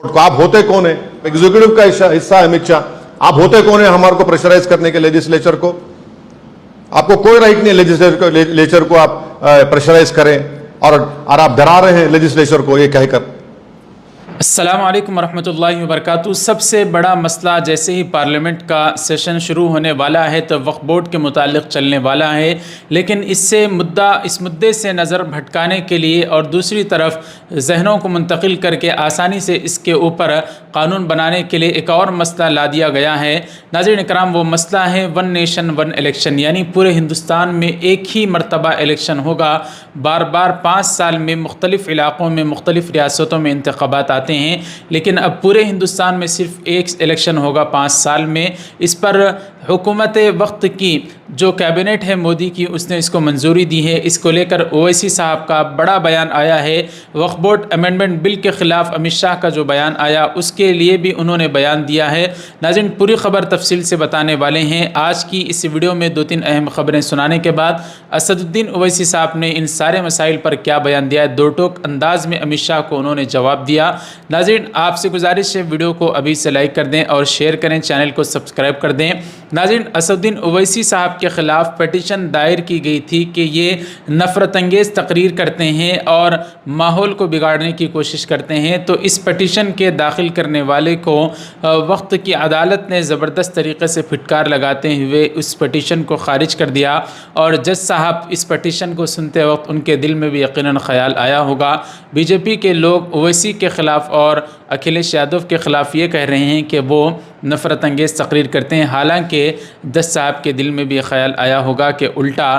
को आप होते कौन है? एग्जीक्यूटिव का हिस्सा है अमित शाह। आप होते कौन है हमारे को प्रेशराइज करने के लेजिस्लेचर को? आपको कोई राइट नहीं है लेजिस्लेचर को आप प्रेशराइज करें, और आप डरा रहे हैं लेजिस्लेचर को ये कहकर। अस्सलाम वालेकुम वरहमतुल्लाहि वबरकातुहू। सबसे बड़ा मसला, जैसे ही पार्लियामेंट का सेशन शुरू होने वाला है तो वक्फ बोर्ड के मुतालिक चलने वाला है, लेकिन इस मुद्दे से नज़र भटकाने के लिए और दूसरी तरफ जहनों को मुंतकिल करके आसानी से इसके ऊपर कानून बनाने के लिए एक और मसला ला दिया गया है। नाज़रीन इकराम, वो मसला है वन नेशन वन इलेक्शन, यानी पूरे हिंदुस्तान में एक ही मरतबा इलेक्शन होगा। बार बार 5 साल में मुख्तलिफ़ इलाक़ों में मुख्तलिफ़ रियासतों में इंतख़ाबात आते हैं, लेकिन अब पूरे हिंदुस्तान में सिर्फ एक इलेक्शन होगा 5 साल में। इस पर हुकूमत वक्त की जो कैबिनेट है मोदी की, उसने इसको मंजूरी दी है। इसको लेकर ओवैसी साहब का बड़ा बयान आया है। वक्फ बोर्ड अमेंडमेंट बिल के ख़िलाफ़ अमित शाह का जो बयान आया, उसके लिए भी उन्होंने बयान दिया है। नाज़रीन, पूरी ख़बर तफसील से बताने वाले हैं। आज की इस वीडियो में 2-3 अहम ख़बरें सुनाने के बाद असदुद्दीन ओवैसी साहब ने इन सारे मसाइल पर क्या बयान दिया है, दो टोक अंदाज में अमित शाह को उन्होंने जवाब दिया। नाज़रीन, आपसे गुजारिश है वीडियो को अभी से लाइक कर दें और शेयर करें, चैनल को सब्सक्राइब कर दें। नाज़रीन, असदुद्दीन ओवैसी साहब के ख़िलाफ़ पटिशन दायर की गई थी कि ये नफ़रत अंगेज़ तकरीर करते हैं और माहौल को बिगाड़ने की कोशिश करते हैं। तो इस पटिशन के दाखिल करने वाले को वक्त की अदालत ने ज़बरदस्त तरीके से फिटकार लगाते हुए उस पटिशन को ख़ारिज कर दिया। और जज साहब इस पटिशन को सुनते वक्त उनके दिल में भी यकीनन ख़याल आया होगा। बीजेपी के लोग ओवैसी के ख़िलाफ़ और अखिलेश यादव के ख़िलाफ़ ये कह रहे हैं कि वो नफ़रत अंगेज़ तकरीर करते हैं। हालांकि जज साहब के दिल में भी ख़याल आया होगा कि उल्टा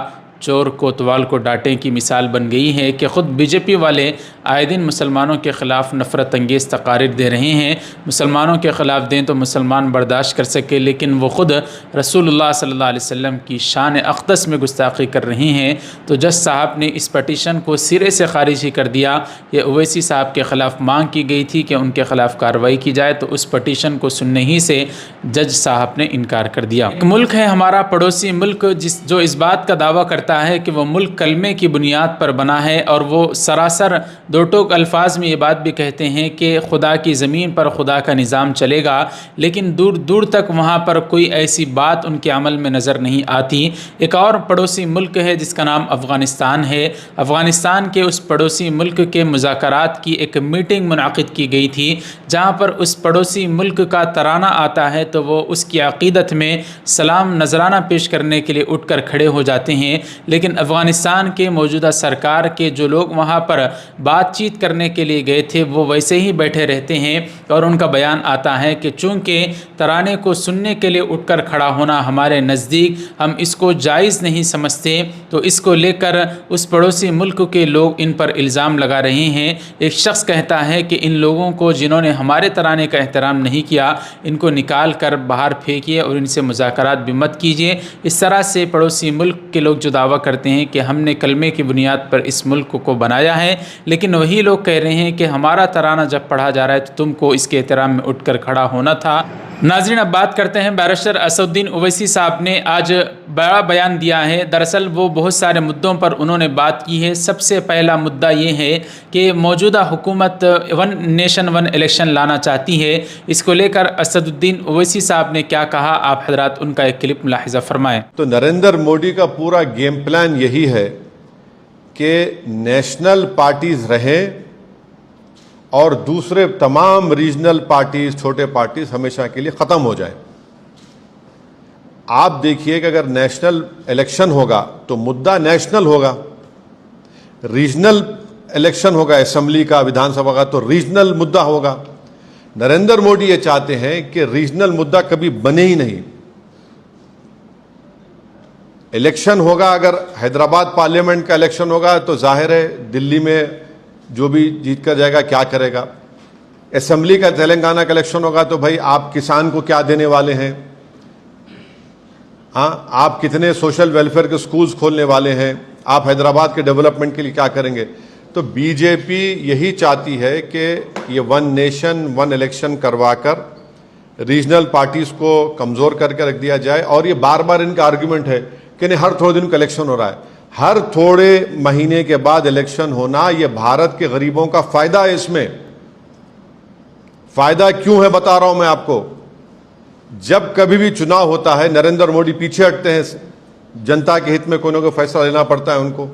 चोर कोतवाल को डांटें की मिसाल बन गई है कि ख़ुद बीजेपी वाले आए दिन मुसलमानों के ख़िलाफ़ नफ़रत अंगेज़ तकारीर दे रहे हैं। मुसलमानों के ख़िलाफ़ दें तो मुसलमान बर्दाश्त कर सके, लेकिन वो ख़ुद रसूलुल्लाह सल्लल्लाहु अलैहि वसल्लम की शान अक़दस में गुस्ताखी कर रहे हैं। तो जज साहब ने इस पटिशन को सिरे से ख़ारिज ही कर दिया। ये ओवैसी साहब के ख़िलाफ़ मांग की गई थी कि उनके ख़िलाफ़ कार्रवाई की जाए, तो उस पटिशन को सुनने ही से जज साहब ने इनकार कर दिया। एक मुल्क है हमारा पड़ोसी मुल्क जो इस बात का दावा करता है कि वो मुल्क कलमे की बुनियाद पर बना है, और वो सरासर दो टोक अल्फाज में ये बात भी कहते हैं कि खुदा की ज़मीन पर खुदा का निज़ाम चलेगा, लेकिन दूर दूर तक वहाँ पर कोई ऐसी बात उनके अमल में नज़र नहीं आती। एक और पड़ोसी मुल्क है जिसका नाम अफ़गानिस्तान है। अफ़गानिस्तान के उस पड़ोसी मुल्क के मुज़ाकरात की एक मीटिंग मुनाक़िद की गई थी, जहाँ पर उस पड़ोसी मुल्क का तराना आता है तो वो उसकी अक़ीदत में सलाम नजराना पेश करने के लिए उठ कर खड़े हो जाते हैं। लेकिन अफ़गानिस्तान के मौजूदा सरकार के जो लोग वहाँ पर बातचीत करने के लिए गए थे वो वैसे ही बैठे रहते हैं, और उनका बयान आता है कि चूँकि तराने को सुनने के लिए उठकर खड़ा होना हमारे नज़दीक हम इसको जायज़ नहीं समझते, तो इसको लेकर उस पड़ोसी मुल्क के लोग इन पर इल्ज़ाम लगा रहे हैं। एक शख्स कहता है कि इन लोगों को जिन्होंने हमारे तराने का एहतराम नहीं किया, इनको निकाल कर बाहर फेंकिए और इनसे मुज़ाकरात भी मत कीजिए। इस तरह से पड़ोसी मुल्क के लोग जो दावा करते हैं कि हमने कलमे की बुनियाद पर इस मुल्क को बनाया है, लेकिन वही लोग कह रहे हैं कि हमारा तराना जब पढ़ा जा रहा है तो तुमको इसके एहतराम में उठकर खड़ा होना था। नाज़रीन, अब बात करते हैं बैरिस्टर असदुद्दीन ओवैसी साहब ने आज बड़ा बयान दिया है। दरअसल वो बहुत सारे मुद्दों पर उन्होंने बात की है। सबसे पहला मुद्दा ये है कि मौजूदा हुकूमत वन नेशन वन इलेक्शन लाना चाहती है। इसको लेकर असदुद्दीन ओवैसी साहब ने क्या कहा, आप हजरात उनका एक क्लिप मुलाहिज़ा फरमाएँ। तो नरेंद्र मोदी का पूरा गेम प्लान यही है कि नेशनल पार्टीज रहें और दूसरे तमाम रीजनल पार्टीज, छोटे पार्टीज हमेशा के लिए ख़त्म हो जाए। आप देखिए कि अगर नेशनल इलेक्शन होगा तो मुद्दा नेशनल होगा, रीजनल इलेक्शन होगा असेंबली का, विधानसभा का, तो रीजनल मुद्दा होगा। नरेंद्र मोदी ये चाहते हैं कि रीजनल मुद्दा कभी बने ही नहीं। इलेक्शन होगा, अगर हैदराबाद पार्लियामेंट का इलेक्शन होगा तो जाहिर है दिल्ली में जो भी जीत कर जाएगा क्या करेगा। असेंबली का तेलंगाना का इलेक्शन होगा तो भाई आप किसान को क्या देने वाले हैं, हाँ, आप कितने सोशल वेलफेयर के स्कूल्स खोलने वाले हैं, आप हैदराबाद के डेवलपमेंट के लिए क्या करेंगे। तो बीजेपी यही चाहती है कि ये वन नेशन वन इलेक्शन करवा कर रीजनल पार्टीज को कमज़ोर करके रख दिया जाए। और ये बार बार इनका आर्गुमेंट है कि नहीं हर थोड़े दिन का इलेक्शन हो रहा है, हर थोड़े महीने के बाद इलेक्शन होना, ये भारत के गरीबों का फ़ायदा है, इसमें फायदा क्यों है बता रहा हूं मैं आपको। जब कभी भी चुनाव होता है नरेंद्र मोदी पीछे हटते हैं, जनता के हित में कोई ना कोई फैसला लेना पड़ता है उनको,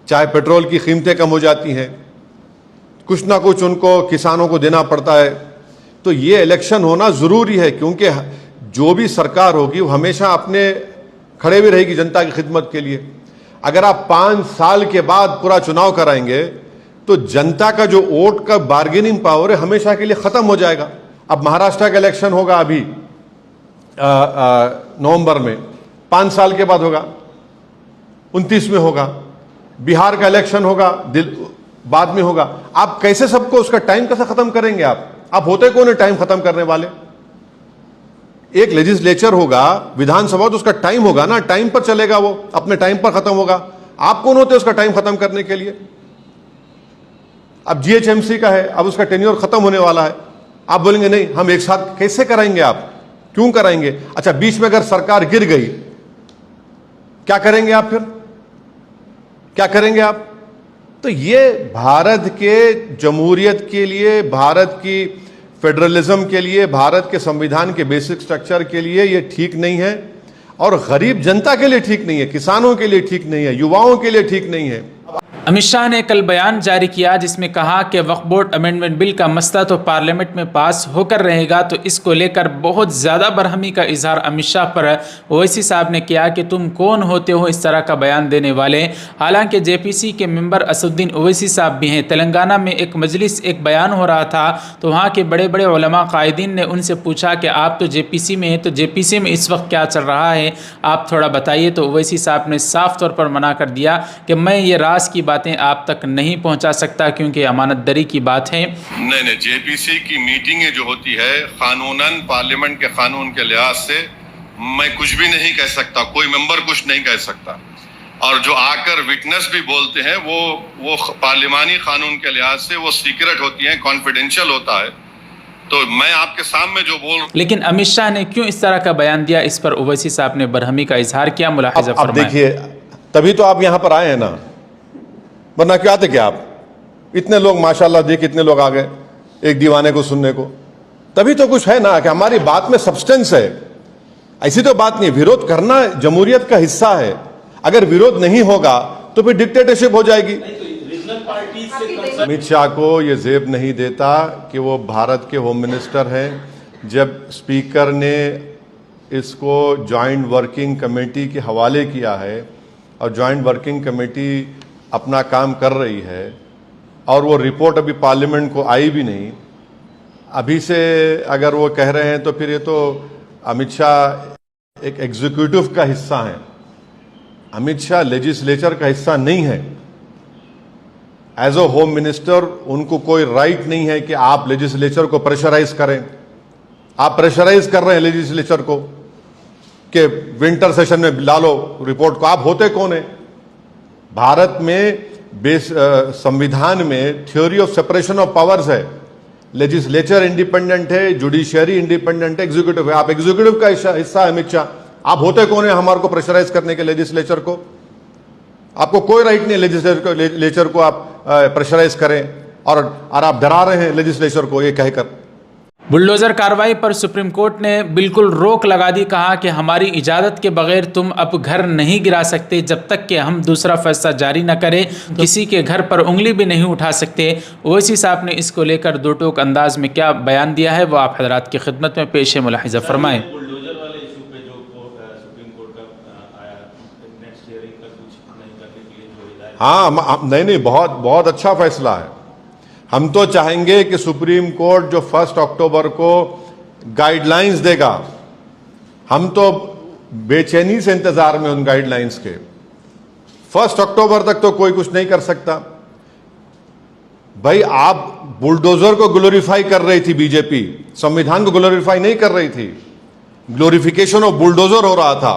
चाहे पेट्रोल की कीमतें कम हो जाती हैं, कुछ ना कुछ उनको किसानों को देना पड़ता है। तो ये इलेक्शन होना जरूरी है, क्योंकि जो भी सरकार होगी वो हमेशा अपने खड़े भी रहेगी जनता की खिदमत के लिए। अगर आप 5 साल के बाद पूरा चुनाव कराएंगे तो जनता का जो वोट का बार्गेनिंग पावर है हमेशा के लिए खत्म हो जाएगा। अब महाराष्ट्र का इलेक्शन होगा अभी नवंबर में, 5 साल के बाद होगा, 29 में होगा। बिहार का इलेक्शन होगा बाद में होगा। आप कैसे सबको उसका टाइम कैसे खत्म करेंगे? आप होते कौन है टाइम खत्म करने वाले? एक लेजिस्लेचर होगा, विधानसभा, तो उसका टाइम होगा ना, टाइम पर चलेगा, वो अपने टाइम पर खत्म होगा। आप कौन होते उसका टाइम खत्म करने के लिए? अब जीएचएमसी का है, अब उसका टेन्योर खत्म होने वाला है, आप बोलेंगे नहीं हम एक साथ कैसे कराएंगे? आप क्यों कराएंगे? अच्छा, बीच में अगर सरकार गिर गई क्या करेंगे आप? फिर क्या करेंगे आप? तो ये भारत के जमहूरियत के लिए, भारत की फेडरलिज्म के लिए, भारत के संविधान के बेसिक स्ट्रक्चर के लिए ये ठीक नहीं है, और गरीब जनता के लिए ठीक नहीं है, किसानों के लिए ठीक नहीं है, युवाओं के लिए ठीक नहीं है। अमित शाह ने कल बयान जारी किया जिसमें कहा कि वक्फ बोर्ड अमेंडमेंट बिल का मसला तो पार्लियामेंट में पास होकर रहेगा, तो इसको लेकर बहुत ज़्यादा बरहमी का इजहार अमित शाह पर ओवैसी साहब ने किया कि तुम कौन होते हो इस तरह का बयान देने वाले। हालांकि जेपीसी के मेंबर असदुद्दीन ओवैसी साहब भी हैं। तेलंगाना में एक मजलिस, एक बयान हो रहा था, तो वहाँ के बड़े बड़े उलमा कायदीन ने उनसे पूछा कि आप तो जेपीसी में हैं, तो जेपीसी में इस वक्त क्या चल रहा है, आप थोड़ा बताइए। तो ओवैसी साहब ने साफ तौर पर मना कर दिया कि मैं ये राज की बातें आप तक नहीं पहुंचा सकता, क्योंकि अमानतदारी की बात है। नहीं, जेपीसी की मीटिंगें जो होती है कानूनन, पार्लियामेंट के कानून के लिहाज से मैं कुछ भी नहीं कह सकता, कोई मेंबर कुछ नहीं कह सकता, और जो आकर विटनेस भी बोलते हैं वो पार्लियामानी कानून के लिहाज से वो सीक्रेट होती हैं, कॉन्फिडेंशियल होता है। तो मैं आपके सामने जो बोल, लेकिन अमित शाह ने क्यों इस तरह का बयान दिया, इस पर ओवैसी साहब ने बरहमी का इजहार किया। मुलाहिजा फरमाएं। देखिए, तभी तो आप यहां पर आए हैं ना, वरना क्यों आते? क्या आप इतने लोग माशाल्लाह देखिए, इतने लोग आ गए एक दीवाने को सुनने को, तभी तो कुछ है ना कि हमारी बात में सब्सटेंस है। ऐसी तो बात नहीं, विरोध करना जमहूरियत का हिस्सा है। अगर विरोध नहीं होगा तो फिर डिक्टेटरशिप हो जाएगी। अमित शाह को यह जेब नहीं देता कि वो भारत के होम मिनिस्टर हैं। जब स्पीकर ने इसको ज्वाइंट वर्किंग कमेटी के हवाले किया है और ज्वाइंट वर्किंग कमेटी अपना काम कर रही है, और वो रिपोर्ट अभी पार्लियामेंट को आई भी नहीं, अभी से अगर वो कह रहे हैं तो फिर ये तो अमित शाह एक एग्जीक्यूटिव का हिस्सा है। अमित शाह लेजिस्लेचर का हिस्सा नहीं है। एज अ होम मिनिस्टर उनको कोई राइट नहीं है कि आप लेजिस्लेचर को प्रेशराइज करें। आप प्रेशराइज कर रहे हैं लेजिस्लेचर को कि विंटर सेशन में ला लो रिपोर्ट को। आप होते कौन है? भारत में संविधान में theory of separation of powers है। लेजिस्लेचर इंडिपेंडेंट है, जुडिशियरी इंडिपेंडेंट है, एग्जीक्यूटिव है। आप एग्जीक्यूटिव का हिस्सा है अमित शाह। आप होते कौन है हमारे को प्रेशराइज करने के लेजिस्लेचर को? आपको कोई राइट नहीं लेजिस्लेचर को आप प्रेशराइज करें, और आप डरा रहे हैं लेजिस्लेचर को ये कहकर। बुलडोजर कार्रवाई पर सुप्रीम कोर्ट ने बिल्कुल रोक लगा दी। कहा कि हमारी इजाज़त के बगैर तुम अब घर नहीं गिरा सकते, जब तक कि हम दूसरा फैसला जारी न करें किसी के घर पर उंगली भी नहीं उठा सकते। ओवैसी साहब ने इसको लेकर दो टोक अंदाज में क्या बयान दिया है वो आप हजरात की खिदमत में पेश है, मुलाहिजा फरमाएं। बुलडोजर वाले इशू पे जो सुप्रीम कोर्ट का आया, नेक्स्ट हियरिंग का कुछ नहीं करने के लिए जो हिदायत। हाँ, नहीं, बहुत अच्छा फैसला है। हम तो चाहेंगे कि सुप्रीम कोर्ट जो 1 अक्टूबर को गाइडलाइंस देगा, हम तो बेचैनी से इंतजार में उन गाइडलाइंस के। 1 अक्टूबर तक तो कोई कुछ नहीं कर सकता। भाई, आप बुलडोजर को ग्लोरीफाई कर रही थी बीजेपी, संविधान को ग्लोरीफाई नहीं कर रही थी। ग्लोरिफिकेशन ऑफ बुलडोजर हो रहा था।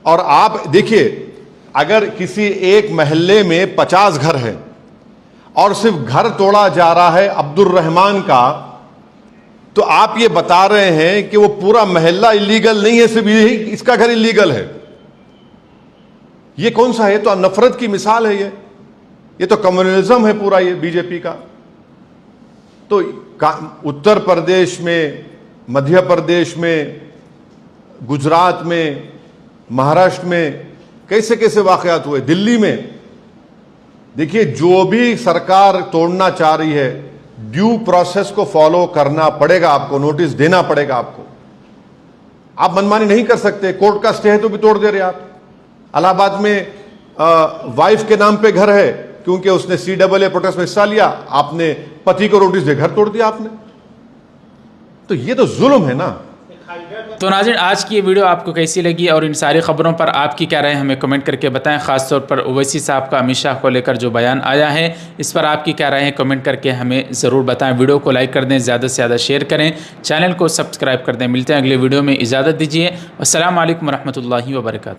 और आप देखिए, अगर किसी एक मोहल्ले में 50 घर हैं और सिर्फ घर तोड़ा जा रहा है अब्दुल रहमान का, तो आप ये बता रहे हैं कि वो पूरा मोहल्ला इलीगल नहीं है, सिर्फ यही इसका घर इलीगल है। ये कौन सा है? तो नफरत की मिसाल है ये तो कम्युनलिज्म है पूरा ये बीजेपी का। तो उत्तर प्रदेश में, मध्य प्रदेश में, गुजरात में, महाराष्ट्र में कैसे कैसे वाकयात हुए, दिल्ली में। देखिए, जो भी सरकार तोड़ना चाह रही है, ड्यू प्रोसेस को फॉलो करना पड़ेगा आपको, नोटिस देना पड़ेगा आपको। आप मनमानी नहीं कर सकते। कोर्ट का स्टे है तो भी तोड़ दे रहे आप। इलाहाबाद में वाइफ के नाम पे घर है, क्योंकि उसने CAA प्रोटेस्ट में हिस्सा लिया, आपने पति को नोटिस दे घर तोड़ दिया आपने। तो ये तो जुल्म है ना। तो नाज़रीन, आज की ये वीडियो आपको कैसी लगी और इन सारी खबरों पर आपकी क्या राय हमें कमेंट करके बताएं। ख़ासतौर पर ओवैसी साहब का अमित शाह को लेकर जो बयान आया है, इस पर आपकी क्या राय है कमेंट करके हमें ज़रूर बताएं। वीडियो को लाइक कर दें, ज़्यादा से ज़्यादा शेयर करें, चैनल को सब्सक्राइब कर दें। मिलते हैं अगले वीडियो में, इजाज़त दीजिए। अस्सलामु अलैकुम रहमतुल्लाहि व बरकातुहू।